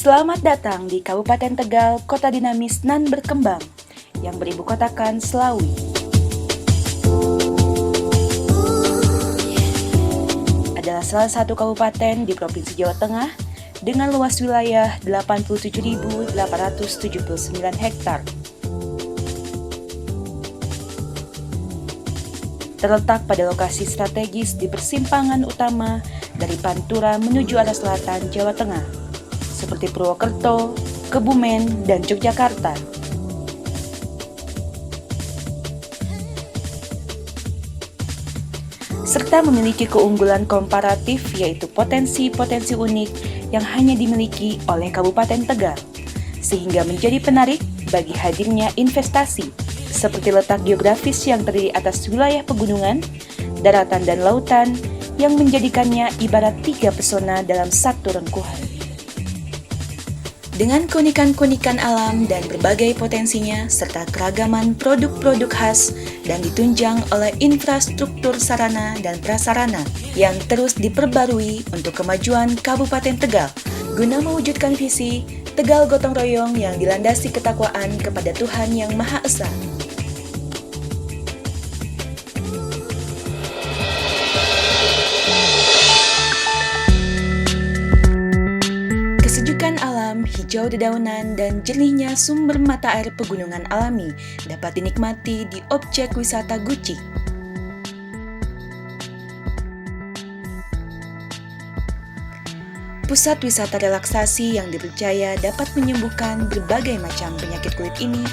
Selamat datang di Kabupaten Tegal, kota dinamis nan berkembang, yang beribu kotakan Slawi. Adalah salah satu kabupaten di Provinsi Jawa Tengah dengan luas wilayah 87.879 hektar. Terletak pada lokasi strategis di persimpangan utama dari Pantura menuju arah selatan Jawa Tengah, seperti Purwokerto, Kebumen, dan Yogyakarta. Serta memiliki keunggulan komparatif yaitu potensi-potensi unik yang hanya dimiliki oleh Kabupaten Tegal, sehingga menjadi penarik bagi hadirnya investasi, seperti letak geografis yang terdiri atas wilayah pegunungan, daratan dan lautan yang menjadikannya ibarat tiga pesona dalam satu rengkuhan. Dengan keunikan-keunikan alam dan berbagai potensinya, serta keragaman produk-produk khas dan ditunjang oleh infrastruktur sarana dan prasarana yang terus diperbarui untuk kemajuan Kabupaten Tegal, guna mewujudkan visi Tegal Gotong Royong yang dilandasi ketakwaan kepada Tuhan Yang Maha Esa. Kesejukan alam, hijau dedaunan, dan jernihnya sumber mata air pegunungan alami dapat dinikmati di objek wisata Guci. Pusat wisata relaksasi yang dipercaya dapat menyembuhkan berbagai macam penyakit kulit ini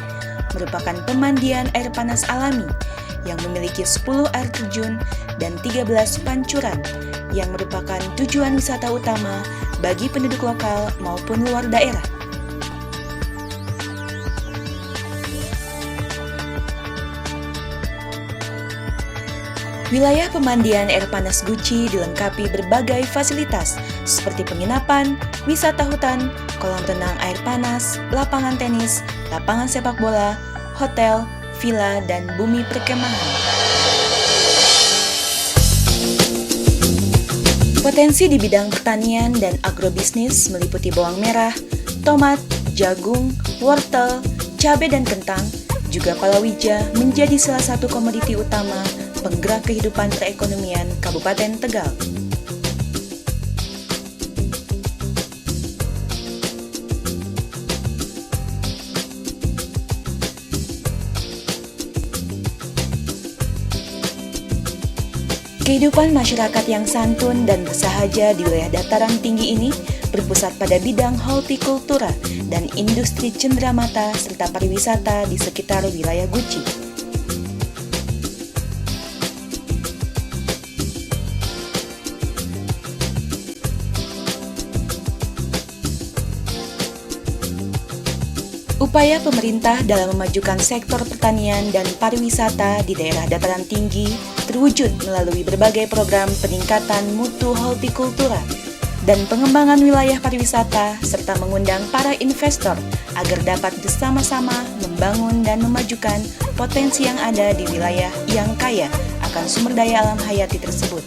merupakan pemandian air panas alami yang memiliki 10 air terjun dan 13 pancuran yang merupakan tujuan wisata utama bagi penduduk lokal maupun luar daerah. Wilayah pemandian air panas Guci dilengkapi berbagai fasilitas seperti penginapan, wisata hutan, kolam renang air panas, lapangan tenis, lapangan sepak bola, hotel, villa, dan bumi perkemahan. Potensi di bidang pertanian dan agrobisnis meliputi bawang merah, tomat, jagung, wortel, cabai dan kentang, juga palawija menjadi salah satu komoditi utama penggerak kehidupan perekonomian Kabupaten Tegal. Kehidupan masyarakat yang santun dan bersahaja di wilayah dataran tinggi ini berpusat pada bidang hortikultura dan industri cenderamata serta pariwisata di sekitar wilayah Guci. Upaya pemerintah dalam memajukan sektor pertanian dan pariwisata di daerah dataran tinggi terwujud melalui berbagai program peningkatan mutu hortikultura dan pengembangan wilayah pariwisata serta mengundang para investor agar dapat bersama-sama membangun dan memajukan potensi yang ada di wilayah yang kaya akan sumber daya alam hayati tersebut.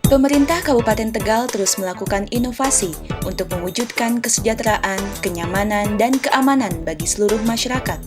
Pemerintah Kabupaten Tegal terus melakukan inovasi untuk mewujudkan kesejahteraan, kenyamanan, dan keamanan bagi seluruh masyarakat.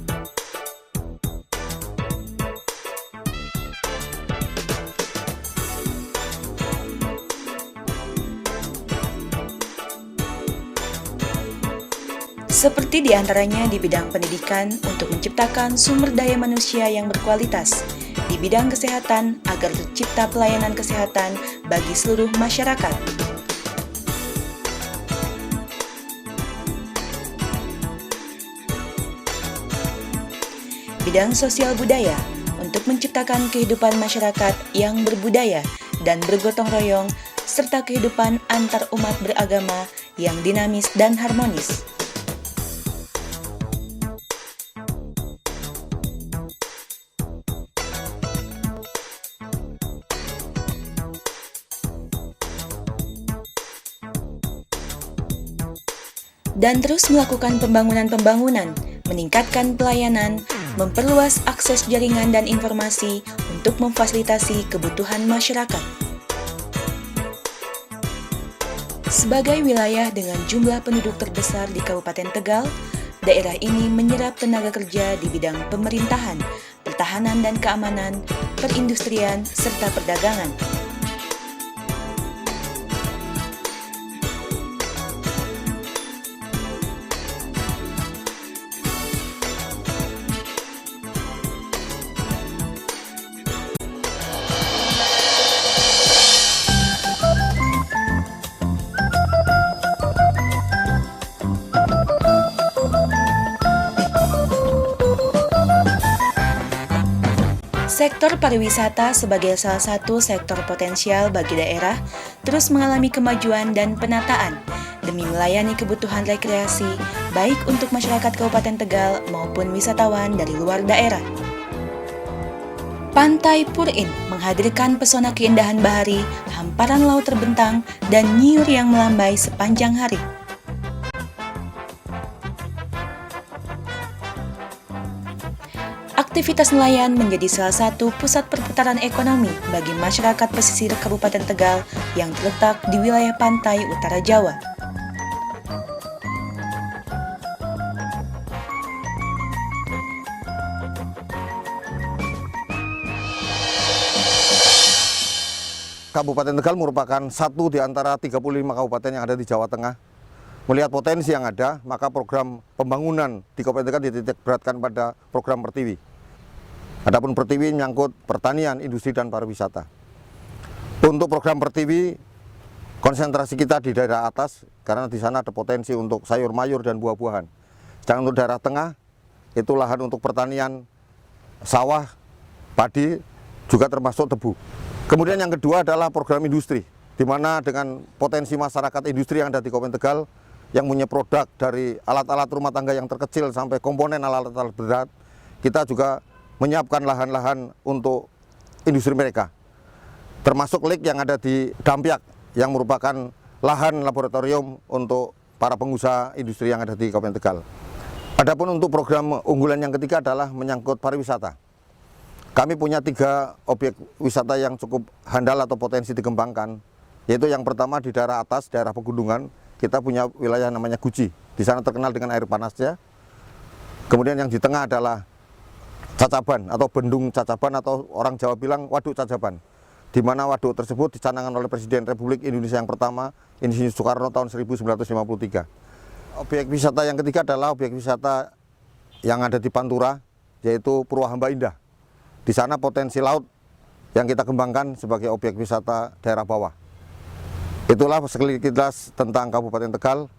Seperti diantaranya di bidang pendidikan untuk menciptakan sumber daya manusia yang berkualitas, di bidang kesehatan agar tercipta pelayanan kesehatan bagi seluruh masyarakat. Bidang sosial budaya untuk menciptakan kehidupan masyarakat yang berbudaya dan bergotong royong serta kehidupan antar umat beragama yang dinamis dan harmonis. Dan terus melakukan pembangunan, meningkatkan pelayanan, memperluas akses jaringan dan informasi untuk memfasilitasi kebutuhan masyarakat. Sebagai wilayah dengan jumlah penduduk terbesar di Kabupaten Tegal, daerah ini menyerap tenaga kerja di bidang pemerintahan, pertahanan dan keamanan, perindustrian, serta perdagangan. Sektor pariwisata sebagai salah satu sektor potensial bagi daerah terus mengalami kemajuan dan penataan demi melayani kebutuhan rekreasi baik untuk masyarakat Kabupaten Tegal maupun wisatawan dari luar daerah. Pantai Purin menghadirkan pesona keindahan bahari, hamparan laut terbentang, dan nyiur yang melambai sepanjang hari. Aktivitas nelayan menjadi salah satu pusat perputaran ekonomi bagi masyarakat pesisir Kabupaten Tegal yang terletak di wilayah pantai utara Jawa. Kabupaten Tegal merupakan satu di antara 35 kabupaten yang ada di Jawa Tengah. Melihat potensi yang ada, maka program pembangunan di Kabupaten Tegal dititik beratkan pada program Pertiwi. Adapun Pertiwi menyangkut pertanian, industri, dan pariwisata. Untuk program Pertiwi, konsentrasi kita di daerah atas, karena di sana ada potensi untuk sayur mayur dan buah-buahan. Sedangkan untuk daerah tengah, itu lahan untuk pertanian, sawah, padi, juga termasuk tebu. Kemudian yang kedua adalah program industri, di mana dengan potensi masyarakat industri yang ada di Kabupaten Tegal, yang punya produk dari alat-alat rumah tangga yang terkecil sampai komponen alat-alat berat, kita juga menyiapkan lahan-lahan untuk industri mereka. Termasuk LIK yang ada di Dampiak, yang merupakan lahan laboratorium untuk para pengusaha industri yang ada di Kabupaten Tegal. Adapun untuk program unggulan yang ketiga adalah menyangkut pariwisata. Kami punya 3 objek wisata yang cukup handal atau potensi dikembangkan, yaitu yang pertama di daerah atas, daerah pegunungan, kita punya wilayah namanya Guci. Di sana terkenal dengan air panasnya. Kemudian yang di tengah adalah Cacaban atau Bendung Cacaban, atau orang Jawa bilang Waduk Cacaban, di mana waduk tersebut dicanangkan oleh Presiden Republik Indonesia yang pertama, Insinyur Soekarno tahun 1953. Objek wisata yang ketiga adalah objek wisata yang ada di Pantura, yaitu Purwahamba Indah. Di sana potensi laut yang kita kembangkan sebagai objek wisata daerah bawah. Itulah sekilas tentang Kabupaten Tegal.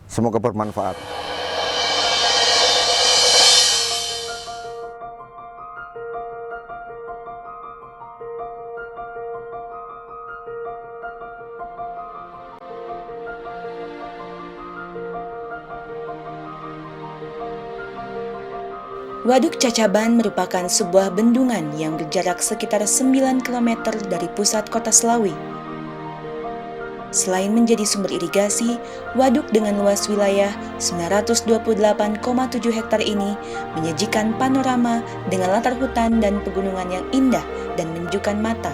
Semoga bermanfaat. Waduk Cacaban merupakan sebuah bendungan yang berjarak sekitar 9 km dari pusat kota Slawi. Selain menjadi sumber irigasi, waduk dengan luas wilayah 928,7 hektar ini menyajikan panorama dengan latar hutan dan pegunungan yang indah dan menyejukkan mata.